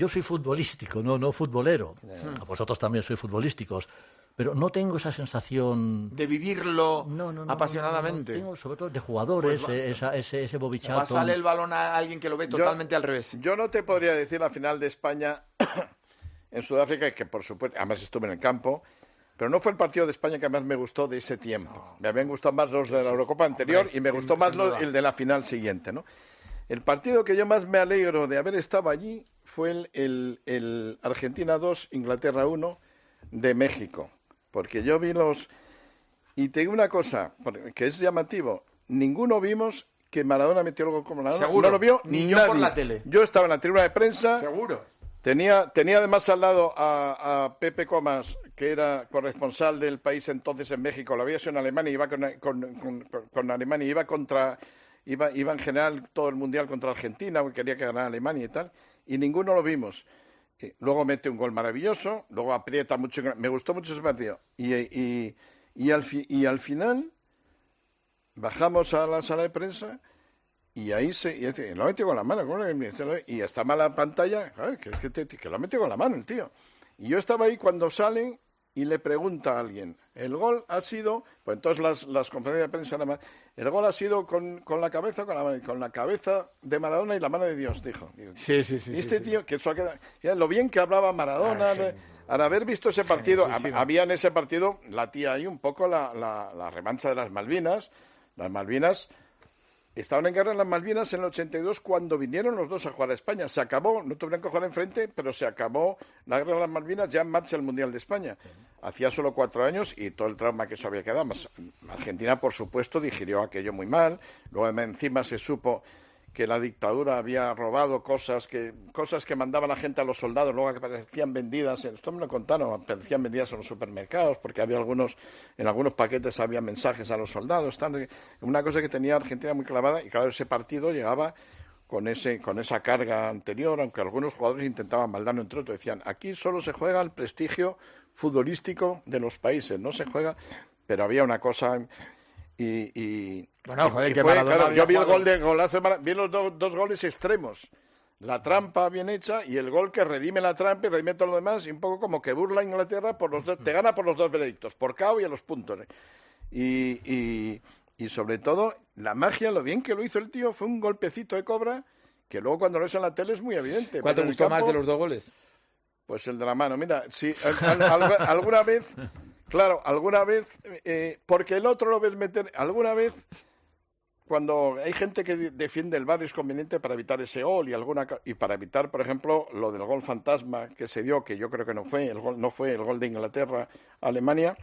soy futbolístico, no futbolero. A vosotros también sois futbolísticos, pero no tengo esa sensación de vivirlo no, apasionadamente. Tengo sobre todo de jugadores, pues ese bobichato. Va a salir el balón a alguien que lo ve totalmente al revés. Yo no te podría decir la final de España en Sudáfrica, que por supuesto, además estuve en el campo, pero no fue el partido de España que más me gustó de ese tiempo. Me habían gustado más los de la Eurocopa anterior y me gustó más el de la final siguiente, ¿no? El partido que yo más me alegro de haber estado allí fue el Argentina 2, Inglaterra 1 de México. Porque yo vi y te digo una cosa, que es llamativo. Ninguno vimos que Maradona metió el gol como Maradona. Seguro. No lo vio ni nadie. Yo por la tele. Yo estaba en la tribuna de prensa. Seguro. Tenía además al lado a Pepe Comas, que era corresponsal del país entonces en México. Lo había sido en Alemania, iba con Alemania, iba en general todo el mundial contra Argentina, porque quería que ganara Alemania y tal, y ninguno lo vimos. Luego mete un gol maravilloso, luego aprieta mucho, me gustó mucho ese partido. Y al final bajamos a la sala de prensa Y ahí y lo ha metido con la mano, y está mala pantalla, que lo ha metido con la mano el tío. Y yo estaba ahí cuando salen y le pregunta a alguien, el gol ha sido, pues entonces las conferencias de prensa, nada más, el gol ha sido con la cabeza, con la cabeza de Maradona y la mano de Dios, dijo. Sí. Tío, que eso ha quedado, ya, lo bien que hablaba Maradona, al haber visto ese partido, había en ese partido, la tía ahí un poco la revancha de las Malvinas. Las Malvinas, estaban en guerra en las Malvinas en el 82 cuando vinieron los dos a jugar a España. Se acabó, no tuvieron que jugar enfrente, pero se acabó la guerra de las Malvinas, ya en marcha el Mundial de España. Hacía solo 4 años y todo el trauma que eso había quedado. Más, Argentina, por supuesto, digirió aquello muy mal. Luego encima se supo que la dictadura había robado cosas que mandaban la gente a los soldados, luego que aparecían vendidas, esto me lo contaron, aparecían vendidas en los supermercados, porque había en algunos paquetes había mensajes a los soldados, una cosa que tenía Argentina muy clavada, y claro, ese partido llegaba con esa carga anterior, aunque algunos jugadores intentaban baldarlo entre otros, decían, aquí solo se juega el prestigio futbolístico de los países, no se juega, pero había una cosa... Bueno, joder, que Maradona claro, yo vi el golazo, vi los dos goles extremos. La trampa bien hecha y el gol que redime la trampa y redime todo lo demás, y un poco como que burla a Inglaterra te gana por los dos veredictos, por KO y a los puntos. Y sobre todo, la magia, lo bien que lo hizo el tío, fue un golpecito de cobra que luego cuando lo ves en la tele es muy evidente. ¿Cuál te gustó más de los 2 goles? Pues el de la mano. Mira, si alguna vez... Claro, alguna vez, porque el otro lo ves meter, alguna vez, cuando hay gente que defiende el VAR es conveniente para evitar ese gol y para evitar, por ejemplo, lo del gol fantasma que se dio, que yo creo que no fue el gol de Inglaterra a Alemania.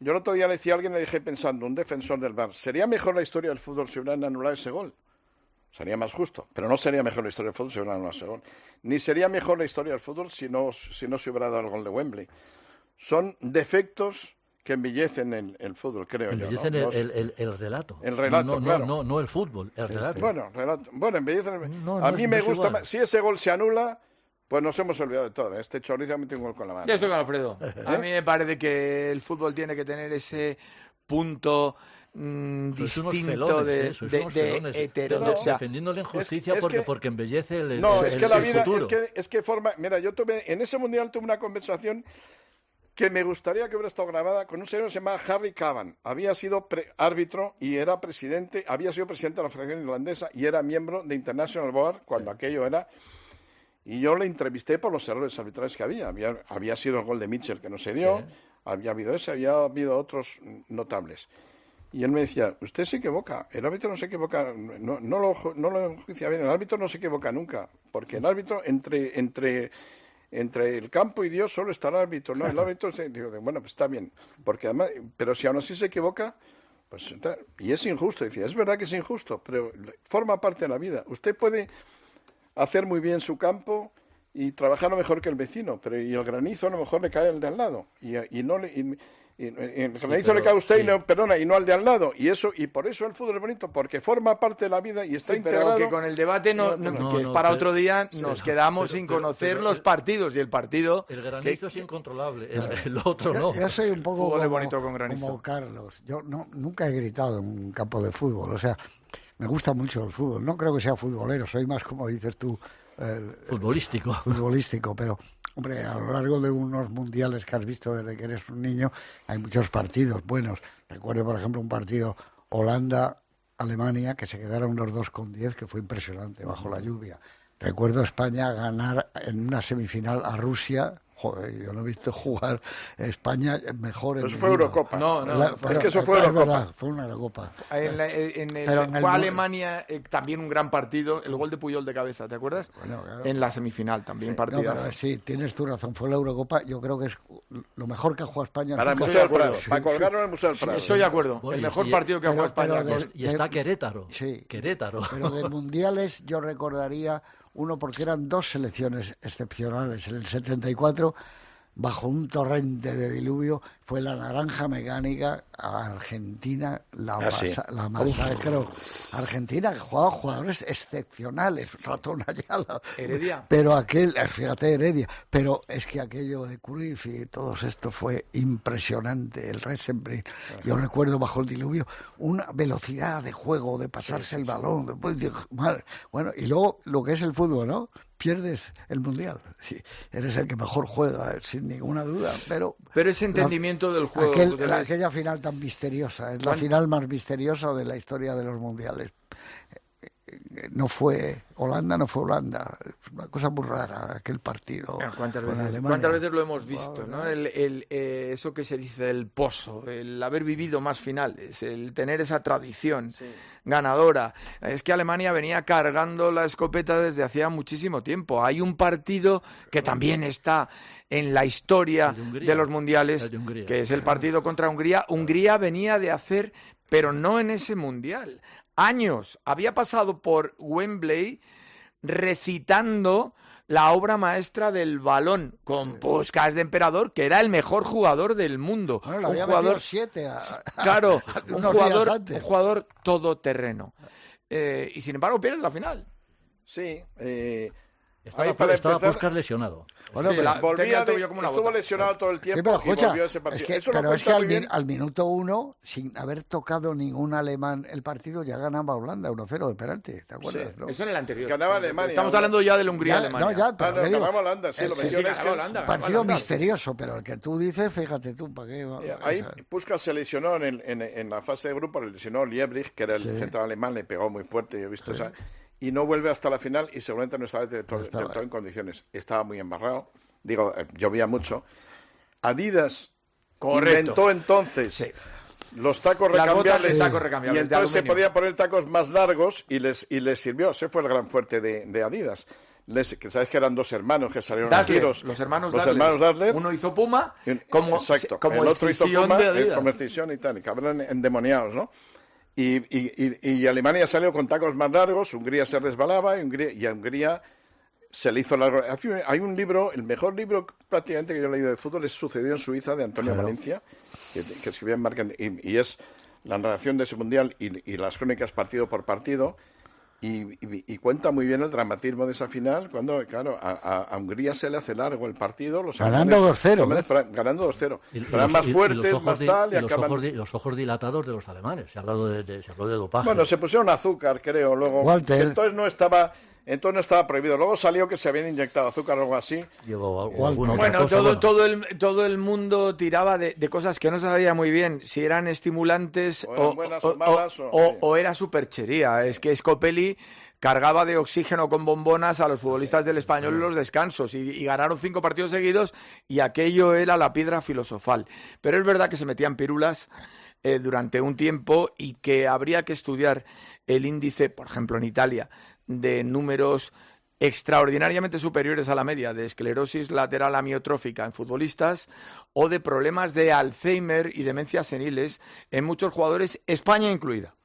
Yo el otro día le decía a alguien, le dije pensando, un defensor del VAR, ¿sería mejor la historia del fútbol si hubieran anulado ese gol? Sería más justo, pero no sería mejor la historia del fútbol si hubieran anulado ese gol. Ni sería mejor la historia del fútbol si no se hubiera dado el gol de Wembley. Son defectos que embellecen el fútbol, creo yo. Embellecen el relato. El relato, claro. No el fútbol, el relato. Bueno, embellecen a mí me gusta más. Si ese gol se anula, pues nos hemos olvidado de todo. Este chorizo ha metido un gol con la mano. Yo estoy con Alfredo. A mí me parece que el fútbol tiene que tener ese punto distinto de heterodoxia. Defendiendo la injusticia porque embellece el No, es que la vida, futuro. es que forma... Mira, en ese mundial tuve una conversación que me gustaría que hubiera estado grabada con un señor que se llama Harry Cavan. Había sido árbitro y había sido presidente de la Federación Irlandesa y era miembro de International Board cuando aquello era. Y yo le entrevisté por los errores arbitrales que había. Había sido el gol de Mitchell que no se dio, había habido otros notables. Y él me decía, usted se equivoca, el árbitro no se equivoca, no lo enjuicia bien, el árbitro no se equivoca nunca, porque el árbitro entre el campo y Dios solo está el árbitro, ¿no? El árbitro, digo, bueno, pues está bien, porque además, pero si aún así se equivoca, pues, y es injusto, decía, es verdad que es injusto, pero forma parte de la vida. Usted puede hacer muy bien su campo y trabajar mejor que el vecino, pero y el granizo a lo mejor le cae al de al lado, el granizo le cae a usted y no al de al lado, y por eso el fútbol es bonito, porque forma parte de la vida y está integrado. Pero que con el debate que es para otro día nos quedamos sin conocer los partidos y el partido. El granizo es incontrolable, el otro no. Yo soy un poco como Carlos. Yo nunca he gritado en un campo de fútbol, o sea, me gusta mucho el fútbol. No creo que sea futbolero, soy más, como dices tú, futbolístico, pero hombre, a lo largo de unos mundiales que has visto desde que eres un niño, hay muchos partidos buenos. Recuerdo, por ejemplo, un partido Holanda-Alemania que se quedaron los 2-10, que fue impresionante bajo la lluvia. Recuerdo España ganar en una semifinal a Rusia. Joder, yo no he visto jugar España mejor en Eso fue Eurocopa. Es que eso fue Eurocopa. Verdad, fue una Eurocopa. Fue Alemania también un gran partido, el gol de Puyol de cabeza, ¿te acuerdas? Bueno, claro. En la semifinal también partidazo. Sí, tienes tu razón, fue la Eurocopa. Yo creo que es lo mejor que ha jugado España. Para el Museo del Prado, para colgarlo en el Museo del Prado. Estoy de acuerdo, el mejor partido que ha jugado España. Y está Querétaro. Sí, Querétaro. Pero de mundiales yo recordaría uno porque eran 2 selecciones excepcionales. En el 74 bajo un torrente de diluvio, fue la naranja mecánica a Argentina, la masacró. Argentina, que jugaba jugadores excepcionales, Ratón Ayala. Heredia. Pero fíjate, Heredia, pero es que aquello de Cruyff y todo esto fue impresionante, el Resenbrink. Yo recuerdo bajo el diluvio una velocidad de juego, de pasarse el balón, después, madre, bueno, y luego lo que es el fútbol, ¿no? Pierdes el Mundial. Sí, eres el que mejor juega, sin ninguna duda, pero ese entendimiento del juego... Aquella final tan misteriosa, es la final más misteriosa de la historia de los Mundiales. No fue Holanda, es una cosa muy rara aquel partido. ¿Cuántas veces lo hemos visto? ¿No? Eso que se dice el pozo, el haber vivido más finales, el tener esa tradición ganadora. Es que Alemania venía cargando la escopeta desde hacía muchísimo tiempo. Hay un partido que también está en la historia de los mundiales, que es el partido contra Hungría. Hungría venía de hacer, pero no en ese mundial, años, había pasado por Wembley recitando la obra maestra del balón con Puskás de emperador, que era el mejor jugador del mundo. Bueno, un jugador 7 claro, un jugador todoterreno. Y sin embargo pierde la final. Sí, estaba Puskás lesionado. Bueno, estuvo lesionado todo el tiempo y volvió a ese partido. Pero es que al minuto 1, sin haber tocado ningún alemán el partido, ya ganaba Holanda 1-0 de penalti, ¿te acuerdas? Sí. ¿No? Eso en el anterior. Ganaba Alemania. Estamos hablando ya de la Hungría-Alemania. Ganaba Holanda, sí, lo mencioné. Un partido misterioso, pero el que tú dices, fíjate tú, ¿para qué? Ahí Puskás se lesionó en la fase de grupo, le lesionó Liebrich, que era el central alemán, le pegó muy fuerte, yo he visto esa... Y no vuelve hasta la final y seguramente no estaba del todo en condiciones. Estaba muy embarrado. Digo, llovía mucho. Adidas inventó entonces los tacos recambiables. Y entonces se podía poner tacos más largos y les sirvió. Ese fue el gran fuerte de Adidas. Que sabes que eran dos hermanos que salieron a tiros. Los hermanos Dassler. Uno hizo Puma como el otro hizo Puma como escisión y tal. Y cabrón endemoniados, ¿no? Y Alemania salió con tacos más largos, Hungría se resbalaba y a Hungría se le hizo largo. Hay un libro, el mejor libro prácticamente que yo he leído de fútbol es Sucedió en Suiza, de Antonio Valencia, que escribió en Marca, y es la narración de ese mundial y las crónicas partido por partido. Y cuenta muy bien el dramatismo de esa final, cuando, claro, a Hungría se le hace largo el partido. Ganando 2-0. Ganando 2-0. Eran más fuertes, más tal. Los ojos dilatados de los alemanes. Se habló de dopaje. Bueno, se pusieron azúcar, creo, luego. Walter. Entonces no estaba prohibido. Luego salió que se habían inyectado azúcar o algo así. Bueno, todo el mundo tiraba de cosas que no sabía muy bien si eran estimulantes o era superchería. Es que Scopelli cargaba de oxígeno con bombonas a los futbolistas del Español en los descansos y ganaron 5 partidos seguidos y aquello era la piedra filosofal. Pero es verdad que se metían pirulas durante un tiempo y que habría que estudiar el índice, por ejemplo en Italia, de números extraordinariamente superiores a la media de esclerosis lateral amiotrófica en futbolistas o de problemas de Alzheimer y demencias seniles en muchos jugadores, España incluida.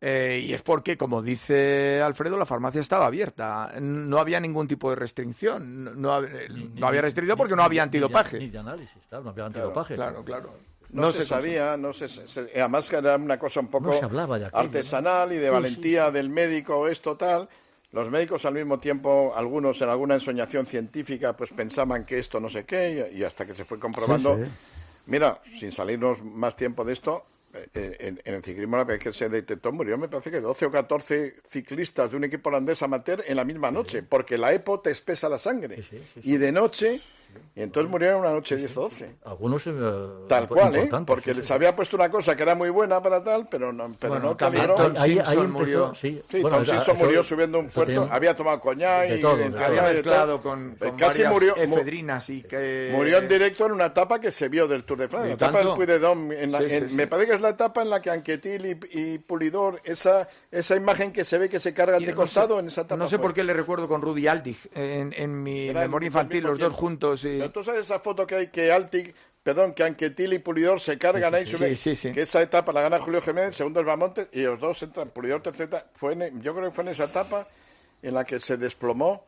Y es porque, como dice Alfredo, la farmacia estaba abierta. No había ningún tipo de restricción. No había restricción porque no había antidopaje. Ni de análisis, claro, no había antidopaje. Claro. No se sabía, además que era una cosa un poco artesanal y de valentía del médico, esto tal. Los médicos al mismo tiempo, algunos en alguna ensoñación científica, pues pensaban que esto no sé qué, y hasta que se fue comprobando. Sí. Mira, sin salirnos más tiempo de esto, en el ciclismo la vez que se detectó murió, me parece que 12 o 14 ciclistas de un equipo holandés amateur en la misma noche, porque la EPO te espesa la sangre. Sí. Y de noche... Y entonces murieron una noche 10 o 12. Algunos tal cual, porque les había puesto una cosa que era muy buena para tal, pero no calibró. Tom Simpson murió. Tom Simpson murió subiendo un puerto, había tomado coñac y había mezclado con casi varias efedrinas y que murió en directo en una etapa que se vio del Tour de Francia, la etapa del Puy de Dôme. Me parece que es la etapa en la que Anquetil y Pulidor, esa imagen que se ve que se cargan de costado en esa etapa. No sé por qué le recuerdo con Rudi Altig en mi memoria infantil, los dos juntos. Pero tú sabes esa foto que hay que Anquetil y Pulidor se cargan ahí, que esa etapa la gana Julio Jiménez, segundo es Bamontes y los dos entran, Pulidor tercera, yo creo que fue en esa etapa en la que se desplomó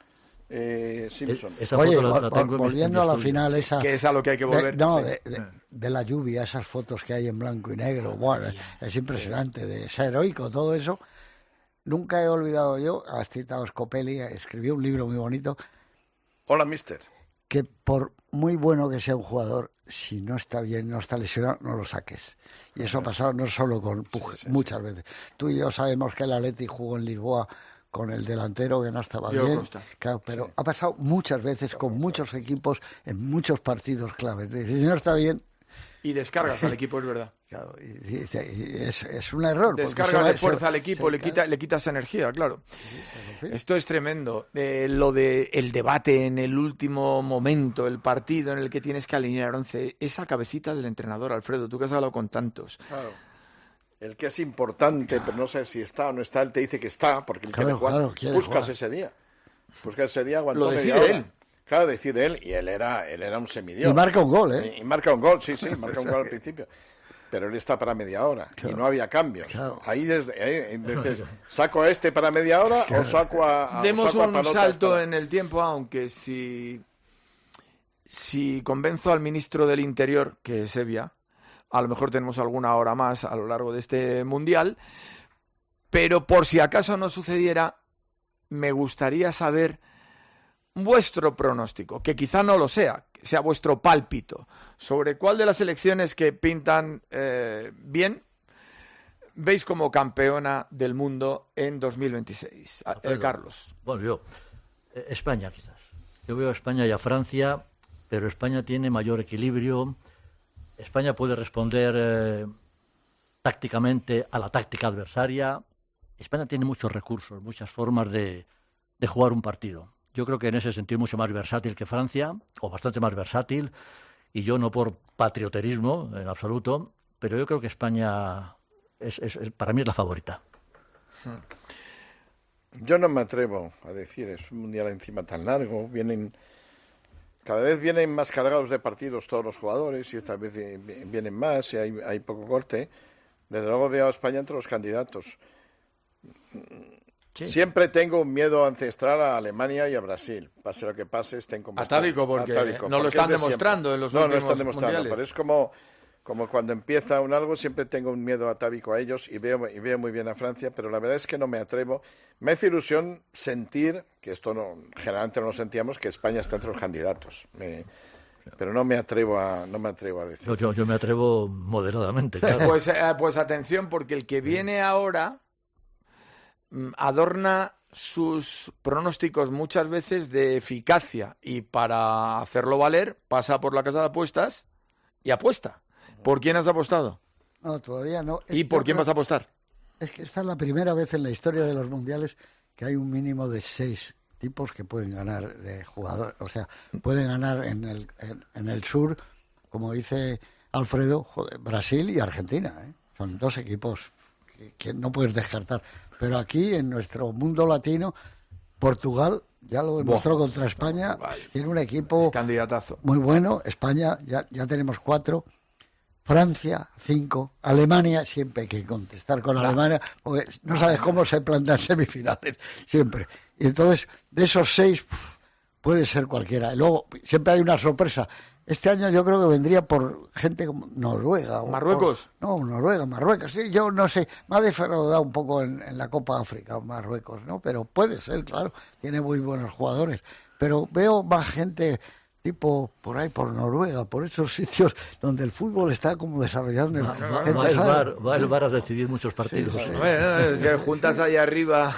Simpson. Esa Oye, foto la tengo en volviendo a la final esa... Que es a lo que hay que volver. De la lluvia, esas fotos que hay en blanco y negro, bueno, es impresionante, de ser heroico, todo eso. Nunca he olvidado yo, has citado Scopelli, escribió un libro muy bonito. Hola, mister. Que por muy bueno que sea un jugador, si no está bien, no está lesionado, no lo saques. Y eso ha pasado no solo con Puig, muchas veces. Tú y yo sabemos que el Atleti jugó en Lisboa con el delantero que no estaba bien, claro, pero ha pasado muchas veces con muchos equipos en muchos partidos claves. Si no está bien... Y descargas al equipo, es verdad. Claro, y es un error. Descarga de fuerza al equipo, le quitas energía, claro. Sí, esto es tremendo. Lo de el debate en el último momento, el partido en el que tienes que alinear 11, esa cabecita del entrenador, Alfredo, tú que has hablado con tantos. Claro. El que es importante, pero no sé si está o no está, él te dice que está, porque él quiere jugar. Buscas ese día. Buscas ese día, aguantó media hora. Él. Claro, decide él, y él era un semidios. Y marca un gol, ¿eh? Y marca un gol, sí, marca un gol al principio. Pero él está para media hora, y no había cambios. Claro. Ahí dices, ¿saco a este para media hora o saco a Demos un salto en el tiempo, aunque si convenzo al ministro del Interior, que es Evia, a lo mejor tenemos alguna hora más a lo largo de este Mundial, pero por si acaso no sucediera, me gustaría saber vuestro pronóstico, que quizá no lo sea, que sea vuestro pálpito, sobre cuál de las elecciones que pintan bien veis como campeona del mundo en 2026. Carlos. Bueno, yo, España quizás. Yo veo a España y a Francia, pero España tiene mayor equilibrio. España puede responder tácticamente a la táctica adversaria. España tiene muchos recursos, muchas formas de jugar un partido. Yo creo que en ese sentido es mucho más versátil que Francia, o bastante más versátil, y yo no por patrioterismo en absoluto, pero yo creo que España para mí es la favorita. Yo no me atrevo a decir, es un mundial encima tan largo, cada vez vienen más cargados de partidos todos los jugadores, y esta vez vienen más, y hay poco corte. Desde luego veo a España entre los candidatos. Sí. Siempre tengo un miedo ancestral a Alemania y a Brasil. Pase lo que pase, estén como atávico, porque no lo están demostrando en los últimos mundiales. No lo están demostrando, pero es como cuando empieza algo, siempre tengo un miedo atávico a ellos y veo muy bien a Francia, pero la verdad es que no me atrevo. Me hace ilusión sentir, que esto generalmente no lo sentíamos, que España está entre los candidatos. Pero no me atrevo a decir. Yo me atrevo moderadamente, claro. Pues atención, porque el que viene ahora adorna sus pronósticos muchas veces de eficacia, y para hacerlo valer pasa por la casa de apuestas y apuesta. ¿Por quién has apostado? No, todavía no. ¿Y por quién vas a apostar? Es que esta es la primera vez en la historia de los mundiales que hay un mínimo de 6 tipos que pueden ganar de jugador. O sea, pueden ganar en el sur, como dice Alfredo, Brasil y Argentina, ¿eh? Son dos equipos que no puedes descartar. Pero aquí, en nuestro mundo latino, Portugal ya lo demostró contra España. Tiene un equipo candidatazo muy bueno. España, ya tenemos 4. Francia, 5. Alemania, siempre hay que contestar con Alemania, porque no sabes cómo se plantan semifinales, siempre. Y entonces, de esos 6, puede ser cualquiera. Y luego, siempre hay una sorpresa. Este año yo creo que vendría por gente como Noruega. ¿Marruecos? Noruega, Marruecos. Sí, yo no sé, me ha defraudado un poco en la Copa África, Marruecos, ¿no? Pero puede ser, claro, tiene muy buenos jugadores. Pero veo más gente tipo por ahí, por Noruega, por esos sitios donde el fútbol está como desarrollando. Va el VAR a decidir muchos partidos. Sí. Bueno, es que juntas ahí arriba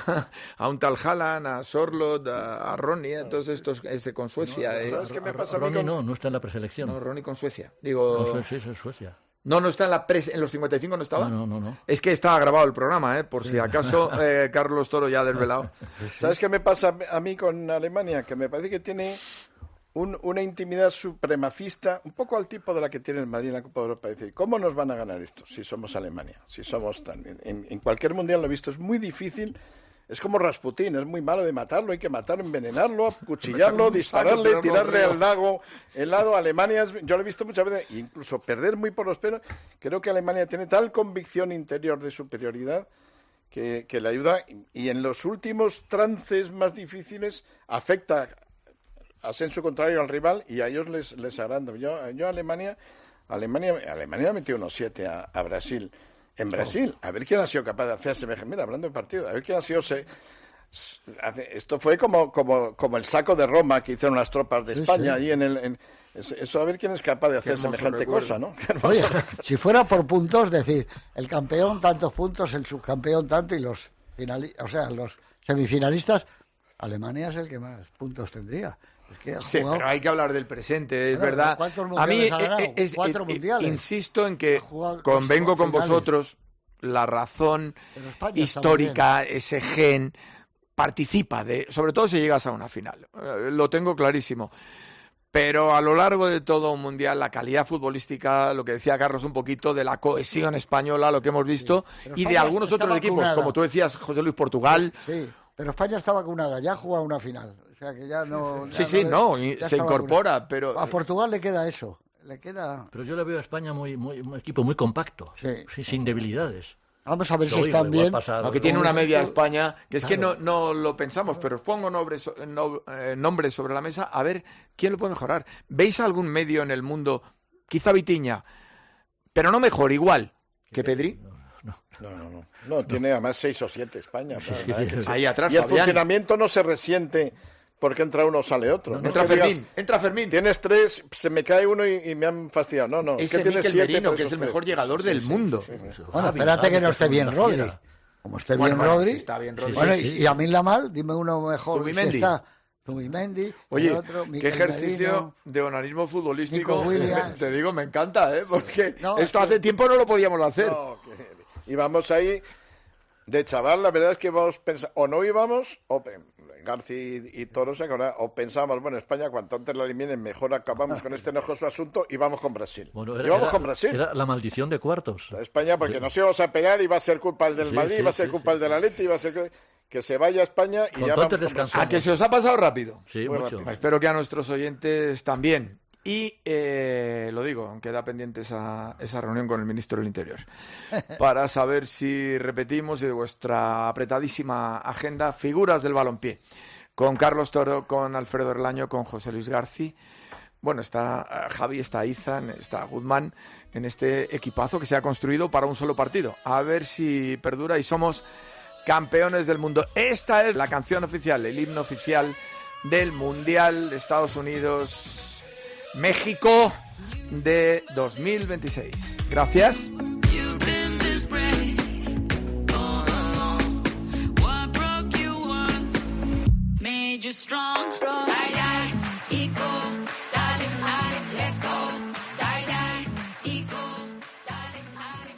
a un tal Haaland, a Sorloth, a Ronnie, todos estos con Suecia. ¿Sabes qué me pasa? Ronnie no está en la preselección. No, Ronnie con Suecia. Digo... Sí, es Suecia. No está en los 55, ¿no estaba? No. Es que estaba grabado el programa, por si acaso Carlos Toro ya ha desvelado. ¿Sabes qué me pasa a mí con Alemania? Que me parece que tiene una intimidad supremacista, un poco al tipo de la que tiene el Madrid en la Copa de Europa. Es decir, ¿cómo nos van a ganar esto si somos Alemania? Si somos tan... En cualquier mundial lo he visto, es muy difícil. Es como Rasputín, es muy malo de matarlo, hay que matarlo, envenenarlo, acuchillarlo, dispararle, tirarle al lago. El lado Alemania, yo lo he visto muchas veces, incluso perder muy por los pelos. Creo que Alemania tiene tal convicción interior de superioridad que le ayuda, y en los últimos trances más difíciles afecta a senso contrario al rival y a ellos les agranda. Yo Alemania metió unos 7 a Brasil. En Brasil, a ver quién ha sido capaz de hacer semejante. Mira, hablando de partido, a ver quién ha sido. Esto fue como el saco de Roma que hicieron las tropas de España allí eso, a ver quién es capaz de hacer semejante cosa, ¿no? Oye, si fuera por puntos, decir, el campeón tantos puntos, el subcampeón tanto y los semifinalistas, Alemania es el que más puntos tendría. Es que sí, pero hay que hablar del presente, es verdad. A mí 4 mundiales. Insisto en que convengo con vosotros, la razón histórica, ese gen, participa sobre todo si llegas a una final. Lo tengo clarísimo. Pero a lo largo de todo un mundial, la calidad futbolística, lo que decía Carlos un poquito, de la cohesión española, lo que hemos visto, y de algunos otros equipos, como tú decías, José Luis, Portugal. Sí, pero España está vacunada, ya ha jugado una final. O sea que ya no... se incorpora, pero... A Portugal le queda eso, Pero yo le veo a España un equipo muy compacto, sin debilidades. Vamos a ver si están bien. Aunque tiene una media España, que es que no lo pensamos, pero os pongo nombres sobre la mesa, a ver quién lo puede mejorar. ¿Veis algún medio en el mundo, quizá Vitinha, pero no mejor, igual que Pedri? No, tiene además 6 o 7 España. Ahí atrás, y el Fabián. funcionamiento no se resiente porque entra uno, sale otro. Entra Fermín. Tienes 3, se me cae uno y me han fastidiado. No. Ese Mikel Merino, que es el mejor llegador del mundo. Bueno, espérate que no esté bien Rodri. Como esté bien Rodri. Está bien Rodri. Bueno, y a mí Lamal, dime uno mejor. Zubimendi. Oye, otro, qué ejercicio Merino, de onanismo futbolístico. Te digo, me encanta, porque esto hace tiempo no lo podíamos hacer. Y vamos ahí, de chaval, la verdad es que vamos pensando, o no íbamos, o García y Toro, o pensábamos, bueno, España, cuanto antes la eliminen, mejor acabamos con este enojoso asunto y vamos con Brasil. Con Brasil. Era la maldición de cuartos. España, porque nos íbamos a pegar y va a ser culpa el del Madrid, va a ser culpa el del Atleti, va a ser que se vaya a España y ya vamos con Brasil. ¿A que se os ha pasado rápido? Sí, mucho. Rápido. Espero que a nuestros oyentes también. Y lo digo, queda pendiente esa reunión con el ministro del Interior para saber si repetimos de vuestra apretadísima agenda figuras del balompié. Con Carlos Toro, con Alfredo Erlaño, con José Luis García. Bueno, está Javi, está Izan, está Guzmán en este equipazo que se ha construido para un solo partido. A ver si perdura y somos campeones del mundo. Esta es la canción oficial, el himno oficial del Mundial de Estados Unidos... México de 2026. Gracias. Strong.